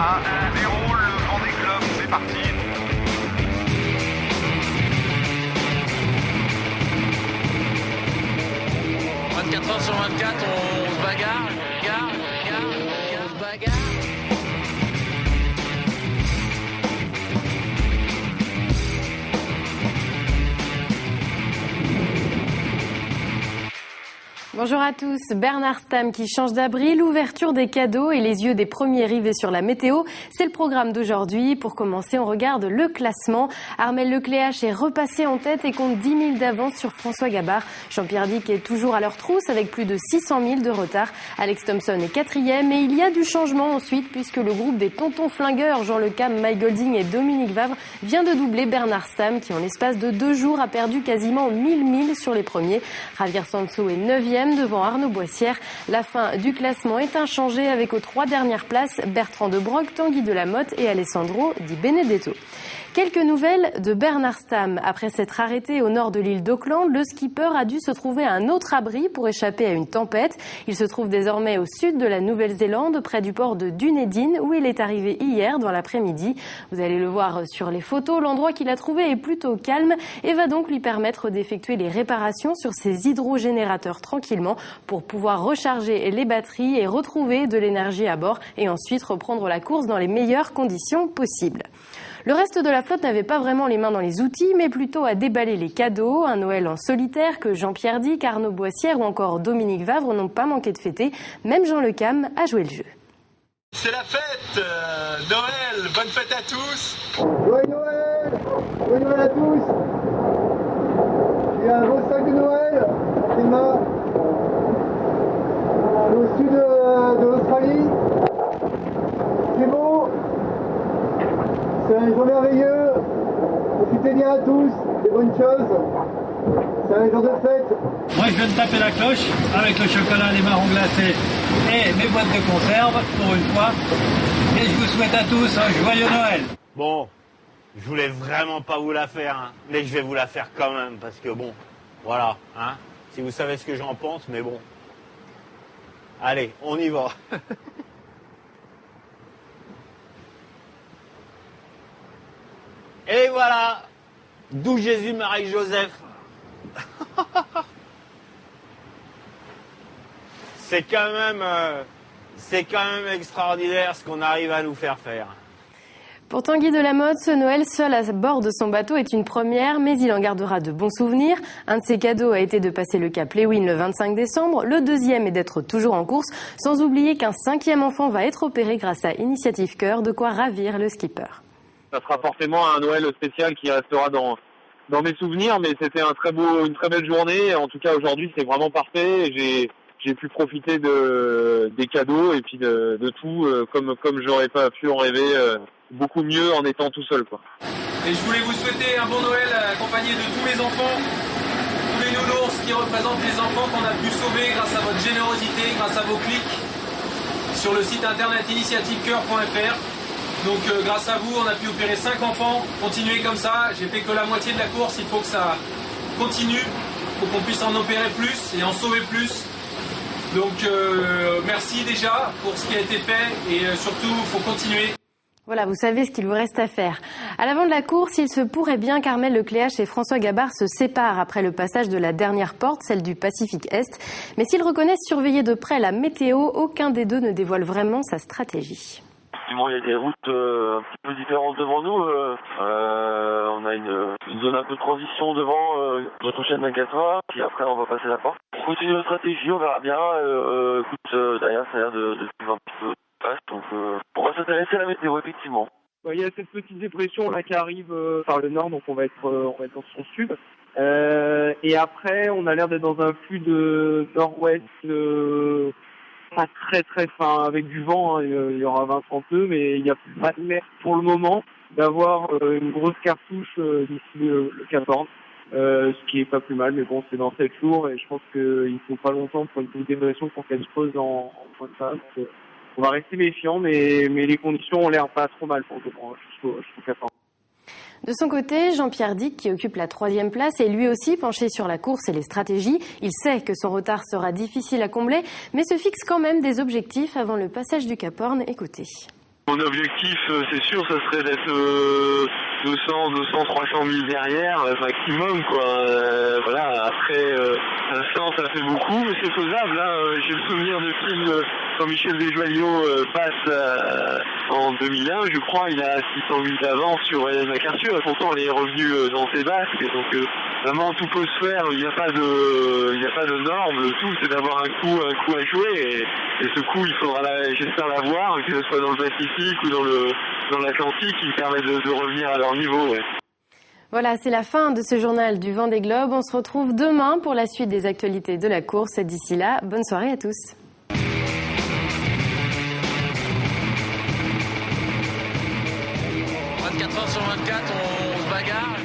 le Vendée Globe, c'est parti. « 24 heures sur 24, on se bagarre, on se bagarre. » Bonjour à tous. Bernard Stamm qui change d'abri, l'ouverture des cadeaux et les yeux des premiers rivés sur la météo. C'est le programme d'aujourd'hui. Pour commencer, on regarde le classement. Armelle Lecléache est repassé en tête et compte 10 000 d'avance sur François Gabard. Jean-Pierre Dick est toujours à leur trousse avec plus de 600 000 de retard. Alex Thompson est quatrième et il y a du changement ensuite puisque le groupe des tontons flingueurs, Jean Le Cam, Mike Golding et Dominique Vavre vient de doubler Bernard Stamm qui en l'espace de 2 jours a perdu quasiment 1000 milles sur les premiers. Javier Sanso est 9e devant Arnaud Boissière. La fin du classement est inchangée avec aux 3 dernières places Bertrand de Broc, Tanguy Delamotte et Alessandro Di Benedetto. Quelques nouvelles de Bernard Stamm. Après s'être arrêté au nord de l'île d'Auckland, le skipper a dû se trouver à un autre abri pour échapper à une tempête. Il se trouve désormais au sud de la Nouvelle-Zélande, près du port de Dunedin, où il est arrivé hier dans l'après-midi. Vous allez le voir sur les photos, l'endroit qu'il a trouvé est plutôt calme et va donc lui permettre d'effectuer les réparations sur ses hydrogénérateurs tranquillement pour pouvoir recharger les batteries et retrouver de l'énergie à bord et ensuite reprendre la course dans les meilleures conditions possibles. Le reste de la flotte n'avait pas vraiment les mains dans les outils, mais plutôt à déballer les cadeaux. Un Noël en solitaire que Jean-Pierre Dick, Arnaud Boissière ou encore Dominique Vavre n'ont pas manqué de fêter. Même Jean Le Cam a joué le jeu. C'est la fête Noël, bonne fête à tous. Joyeux Noël, joyeux Noël à tous. Il y a un beau sac de Noël, Emma, au sud de l'Australie. C'est beau. C'est un jour merveilleux, profitez bien à tous, des bonnes choses, c'est un jour de fête. Moi je viens de taper la cloche avec le chocolat, les marrons glacés et mes boîtes de conserve pour une fois. Et je vous souhaite à tous un joyeux Noël. Bon, je voulais vraiment pas vous la faire, hein, mais je vais vous la faire quand même parce que bon, voilà, hein, si vous savez ce que j'en pense, mais bon. Allez, on y va. Et voilà, d'où Jésus, Marie, Joseph. C'est quand même extraordinaire ce qu'on arrive à nous faire faire. Pour Tanguy Delamotte, ce Noël seul à bord de son bateau est une première, mais il en gardera de bons souvenirs. Un de ses cadeaux a été de passer le cap Lewin le 25 décembre. Le deuxième est d'être toujours en course, sans oublier qu'un 5e enfant va être opéré grâce à Initiative Cœur, de quoi ravir le skipper. Ça sera forcément un Noël spécial qui restera dans mes souvenirs, mais c'était une très belle journée. En tout cas, aujourd'hui, c'est vraiment parfait. J'ai pu profiter des cadeaux et puis de tout, comme j'aurais pas pu en rêver, beaucoup mieux en étant tout seul, quoi. Et je voulais vous souhaiter un bon Noël accompagné de tous les enfants, tous les nounours qui représentent les enfants qu'on a pu sauver grâce à votre générosité, grâce à vos clics sur le site internet initiativecoeur.fr. Donc grâce à vous, on a pu opérer 5 enfants. Continuez comme ça. J'ai fait que la moitié de la course. Il faut que ça continue. Il faut qu'on puisse en opérer plus et en sauver plus. Donc merci déjà pour ce qui a été fait et surtout, il faut continuer. Voilà, vous savez ce qu'il vous reste à faire. À l'avant de la course, il se pourrait bien qu'Armelle Lecléache et François Gabard se séparent après le passage de la dernière porte, celle du Pacifique Est. Mais s'ils reconnaissent surveiller de près la météo, aucun des deux ne dévoile vraiment sa stratégie. Bon, il y a des routes un petit peu différentes devant nous. On a une zone un peu de transition devant notre chaîne 24 puis après on va passer la porte. On continue notre stratégie, on verra bien. Derrière ça a l'air de suivre un petit peu passe, donc on va s'intéresser à la météo effectivement. Il y a cette petite dépression là qui arrive par le nord, donc on va être dans son sud. Et après, on a l'air d'être dans un flux de nord-ouest. Pas très fin, avec du vent, hein, il y aura 20-30 nœuds, mais il n'y a pas l'air pour le moment d'avoir une grosse cartouche d'ici le Cap Horn, ce qui est pas plus mal, mais bon, c'est dans 7 jours et je pense qu'il ne faut pas longtemps pour une petite dépression pour qu'elle se pose en point de phase. On va rester méfiant, mais les conditions ont l'air pas trop mal pour le moment, jusqu'au Cap Horn. De son côté, Jean-Pierre Dick, qui occupe la 3e place, est lui aussi penché sur la course et les stratégies. Il sait que son retard sera difficile à combler, mais se fixe quand même des objectifs avant le passage du Cap Horn. Écoutez. Mon objectif, c'est sûr, ça serait d'être 200, 300 000 derrière, maximum, quoi. Voilà, après, 100, ça fait beaucoup, mais c'est faisable, hein. J'ai le souvenir de films quand Michel Desjoyaux passe en 2001, je crois, il a 600 000 d'avance sur Hélène MacArthur. Pourtant, elle est revenue dans ses basques, et donc vraiment tout peut se faire. Il n'y a pas de normes. Le tout, c'est d'avoir un coup à jouer, et ce coup, il faudra, j'espère l'avoir, que ce soit dans le Pacifique ou dans l'Atlantique, qui me permettent de revenir à leur niveau. Ouais. Voilà, c'est la fin de ce journal du Vendée Globe. On se retrouve demain pour la suite des actualités de la course. D'ici là, bonne soirée à tous. 24 heures sur 24, on se bagarre.